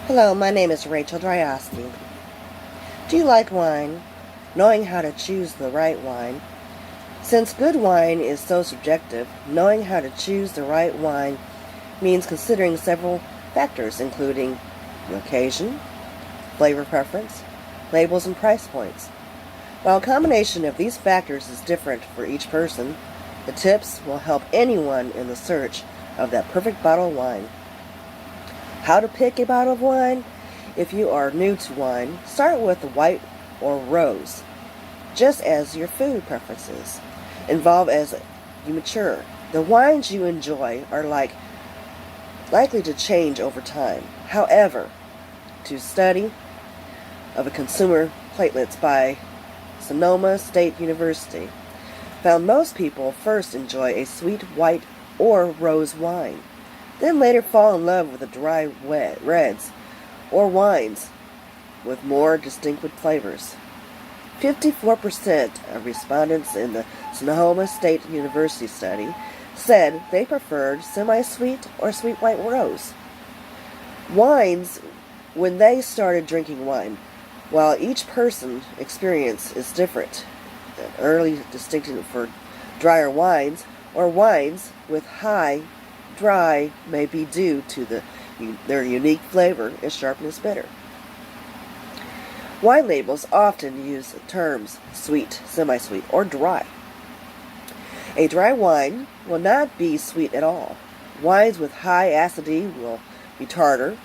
Hello, my name is Rachel Dryoski. Do you like wine? Knowing how to choose the right wine. Since good wine is so subjective, knowing how to choose the right wine means considering several factors, including the occasion, flavor preference, labels, and price points. While a combination of these factors is different for each person, the tips will help anyone in the search of that perfect bottle of wine. How to pick a bottle of wine? If you are new to wine, start with the white or rose, just as your food preferences evolve as you mature. The wines you enjoy are likely to change over time. However, to study of a consumer platelets by Sonoma State University found most people first enjoy a sweet white or rose wine, then later fall in love with the dry reds or wines with more distinctive flavors. 54% of respondents in the Sonoma State University study said they preferred semi-sweet or sweet white rose wines when they started drinking wine. While each person's experience is different, an early distinction for drier wines or wines with high dry may be due to their unique flavor and sharpness bitter. Wine labels often use terms sweet, semi-sweet, or dry. A dry wine will not be sweet at all. Wines with high acidity will be tartar,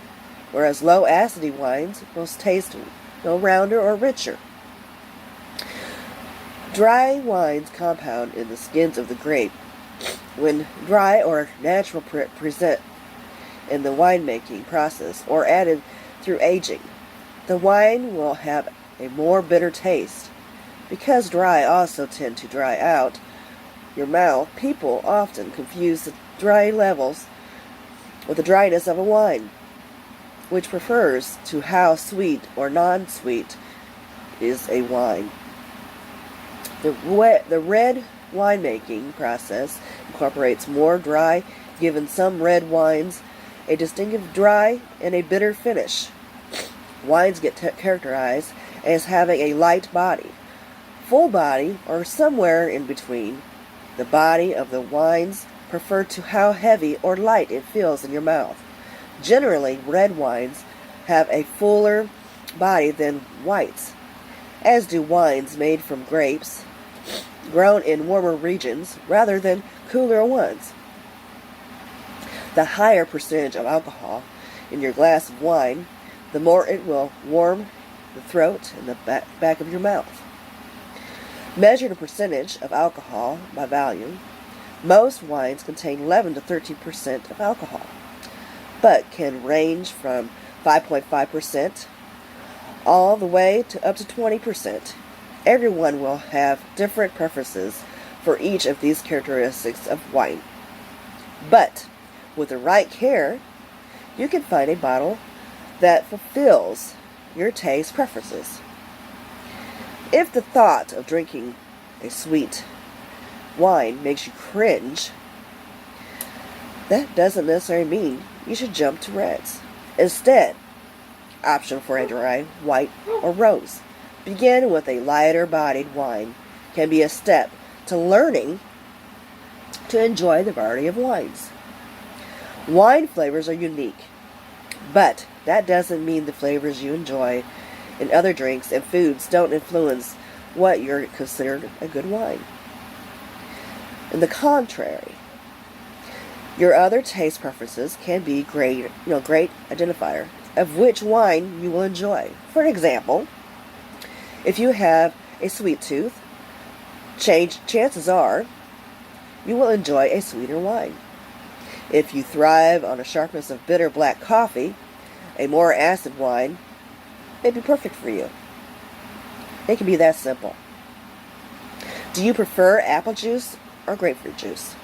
whereas low acidity wines will taste rounder or richer. Dry wines compound in the skins of the grape when dry or natural present in the winemaking process or added through aging. The wine will have a more bitter taste. Because dry also tend to dry out your mouth, people often confuse the dry levels with the dryness of a wine, which refers to how sweet or non-sweet is a wine. The red winemaking process incorporates more dry, giving some red wines a distinctive dry and a bitter finish. Wines get characterized as having a light body, full body, or somewhere in between. The body of the wines refer to how heavy or light it feels in your mouth. Generally, red wines have a fuller body than whites, as do wines made from grapes grown in warmer regions rather than cooler ones. The higher percentage of alcohol in your glass of wine, the more it will warm the throat and the back of your mouth. Measure the percentage of alcohol by volume. Most wines contain 11 to 13% of alcohol, but can range from 5.5% all the way to up to 20%. Everyone will have different preferences for each of these characteristics of wine. But with the right care, you can find a bottle that fulfills your taste preferences. If the thought of drinking a sweet wine makes you cringe, that doesn't necessarily mean you should jump to reds. Instead, option for a dry, white, or rose. Begin with a lighter bodied wine can be a step to learning to enjoy the variety of wines. Wine flavors are unique, but that doesn't mean the flavors you enjoy in other drinks and foods don't influence what you're considered a good wine. On the contrary, your other taste preferences can be great identifier of which wine you will enjoy. For example, if you have a sweet tooth, chances are you will enjoy a sweeter wine. If you thrive on a sharpness of bitter black coffee, a more acid wine may be perfect for you. It can be that simple. Do you prefer apple juice or grapefruit juice?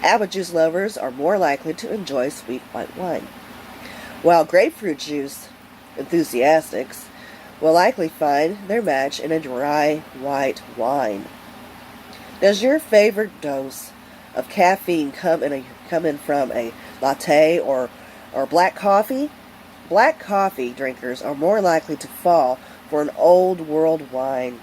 Apple juice lovers are more likely to enjoy sweet white wine, while grapefruit juice enthusiasts will likely find their match in a dry white wine. Does your favorite dose of caffeine come in from a latte or black coffee? Black coffee drinkers are more likely to fall for an old world wine.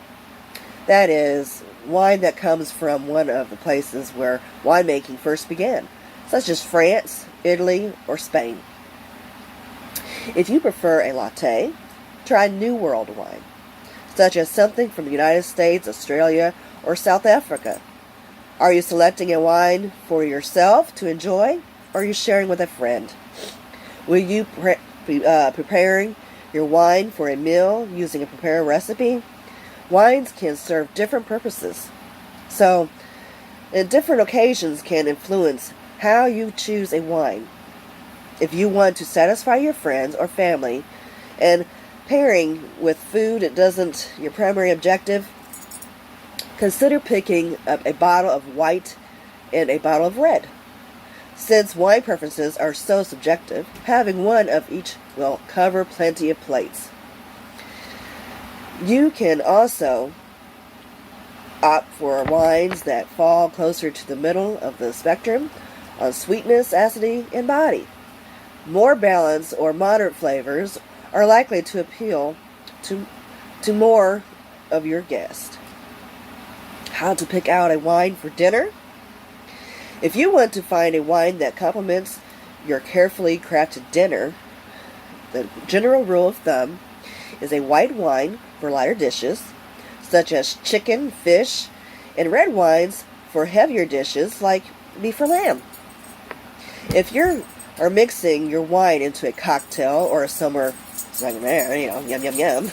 That is, wine that comes from one of the places where winemaking first began, such as France, Italy, or Spain. If you prefer a latte, try New World wine, such as something from the United States, Australia, or South Africa. Are you selecting a wine for yourself to enjoy, or are you sharing with a friend? Will you be preparing your wine for a meal using a prepared recipe? Wines can serve different purposes, so different occasions can influence how you choose a wine. If you want to satisfy your friends or family, and pairing with food doesn't your primary objective, consider picking up a bottle of white and a bottle of red. Since wine preferences are so subjective, having one of each will cover plenty of plates. You can also opt for wines that fall closer to the middle of the spectrum on sweetness, acidity, and body. More balanced or moderate flavors are likely to appeal to more of your guests. How to pick out a wine for dinner? If you want to find a wine that complements your carefully crafted dinner, the general rule of thumb is a white wine for lighter dishes, such as chicken, fish, and red wines for heavier dishes like beef or lamb. If you are mixing your wine into a cocktail or a summer, yum, yum, yum,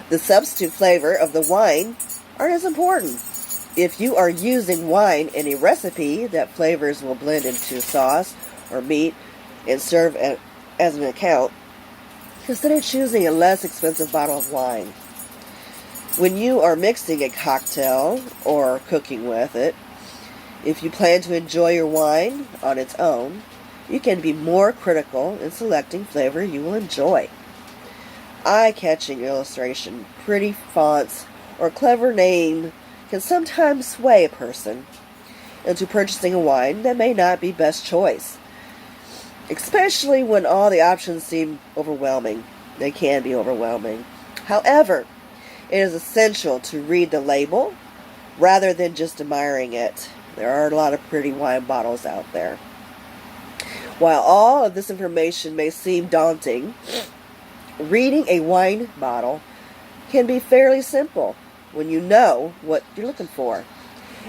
the substitute flavor of the wine aren't as important. If you are using wine in a recipe, that flavors will blend into sauce or meat and serve as an account, consider choosing a less expensive bottle of wine. When you are mixing a cocktail or cooking with it, if you plan to enjoy your wine on its own, you can be more critical in selecting flavor you will enjoy. Eye-catching illustration, pretty fonts, or clever name can sometimes sway a person into purchasing a wine that may not be best choice, especially when all the options seem overwhelming. They can be overwhelming. However, it is essential to read the label rather than just admiring it. There are a lot of pretty wine bottles out there. While all of this information may seem daunting, reading a wine bottle can be fairly simple when you know what you're looking for.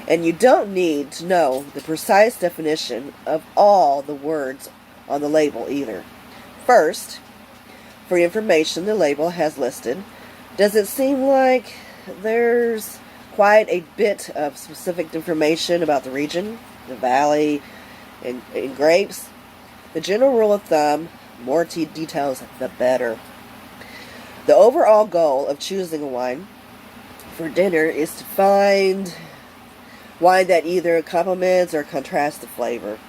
And you don't need to know the precise definition of all the words on the label either. First, for information the label has listed, does it seem like there's quite a bit of specific information about the region, the valley, and grapes? The general rule of thumb, more details the better. The overall goal of choosing a wine for dinner is to find wine that either complements or contrasts the flavor.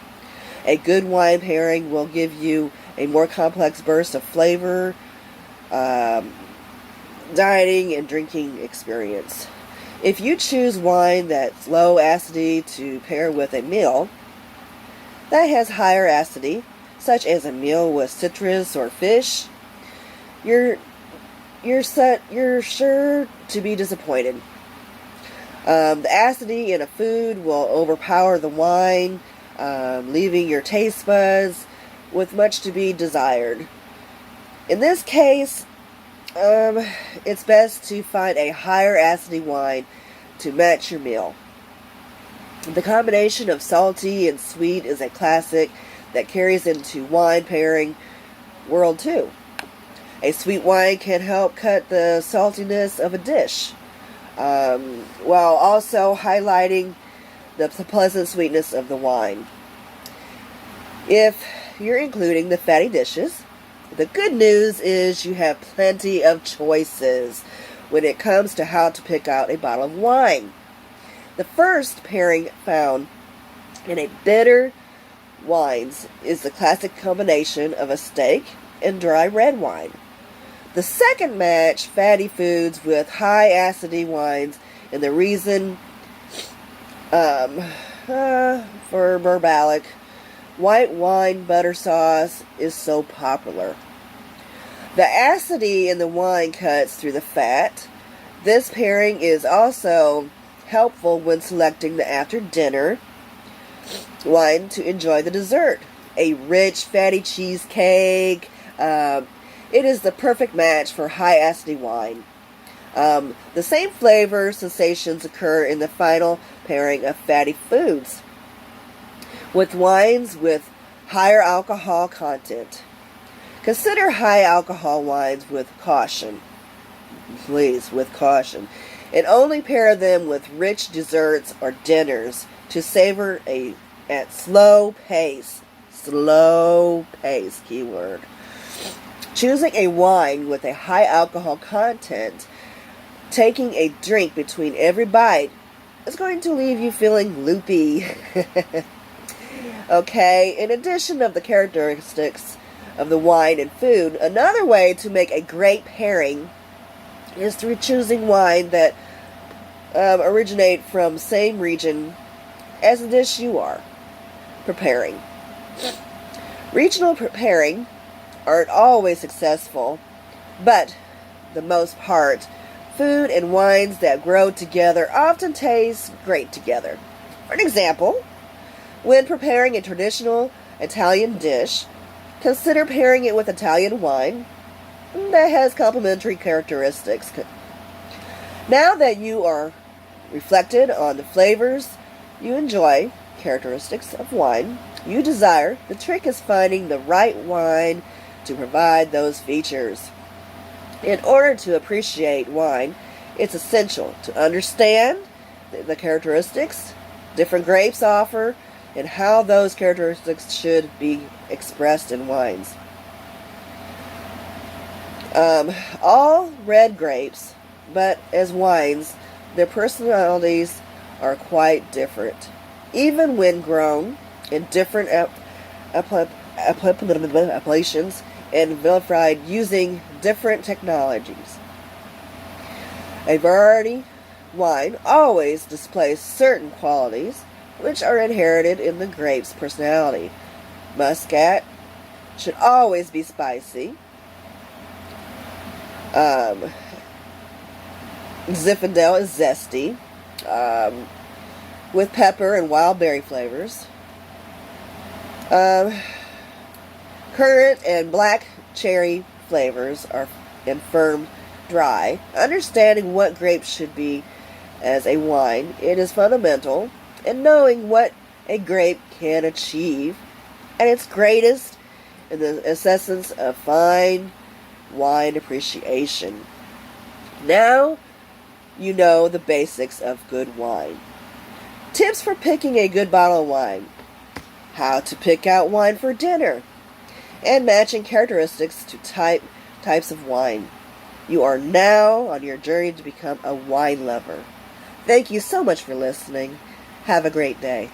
A good wine pairing will give you a more complex burst of flavor, dining and drinking experience. If you choose wine that's low acidity to pair with a meal that has higher acidity, such as a meal with citrus or fish, you're sure to be disappointed. The acidity in a food will overpower the wine, leaving your taste buds with much to be desired. In this case, it's best to find a higher acidity wine to match your meal. The combination of salty and sweet is a classic that carries into wine pairing world too. A sweet wine can help cut the saltiness of a dish, while also highlighting the pleasant sweetness of the wine. If you're including the fatty dishes, the good news is you have plenty of choices when it comes to how to pick out a bottle of wine. The first pairing found in a bitter wines is the classic combination of a steak and dry red wine. The second match fatty foods with high acidity wines, and the reason for Berbalic white wine butter sauce is so popular. The acidity in the wine cuts through the fat. This pairing is also helpful when selecting the after dinner wine to enjoy the dessert. A rich, fatty cheesecake. It is the perfect match for high acidity wine. The same flavor sensations occur in the final pairing of fatty foods with wines with higher alcohol content. Consider high alcohol wines with caution. Please, with caution. And only pair them with rich desserts or dinners to savor at slow pace. Slow pace, keyword. Choosing a wine with a high alcohol content, taking a drink between every bite, is going to leave you feeling loopy. Okay, in addition of the characteristics of the wine and food, another way to make a great pairing is through choosing wine that originate from same region as the dish you are preparing. Regional pairing aren't always successful, but the most part, food and wines that grow together often taste great together. For an example, when preparing a traditional Italian dish, consider pairing it with Italian wine that has complementary characteristics. Now that you are reflected on the flavors you enjoy, characteristics of wine you desire, the trick is finding the right wine to provide those features. In order to appreciate wine, it's essential to understand the characteristics different grapes offer and how those characteristics should be expressed in wines. All red grapes, but as wines, their personalities are quite different, even when grown in different appellations and vinified using different technologies. A variety wine always displays certain qualities which are inherited in the grape's personality. Muscat should always be spicy. Zinfandel is zesty, with pepper and wild berry flavors. Currant and black cherry flavors are in firm dry. Understanding what grapes should be as a wine, it is fundamental in knowing what a grape can achieve at its greatest in the essence of fine wine appreciation. Now you know the basics of good wine. Tips for picking a good bottle of wine. How to pick out wine for dinner. And matching characteristics to types of wine. You are now on your journey to become a wine lover. Thank you so much for listening. Have a great day.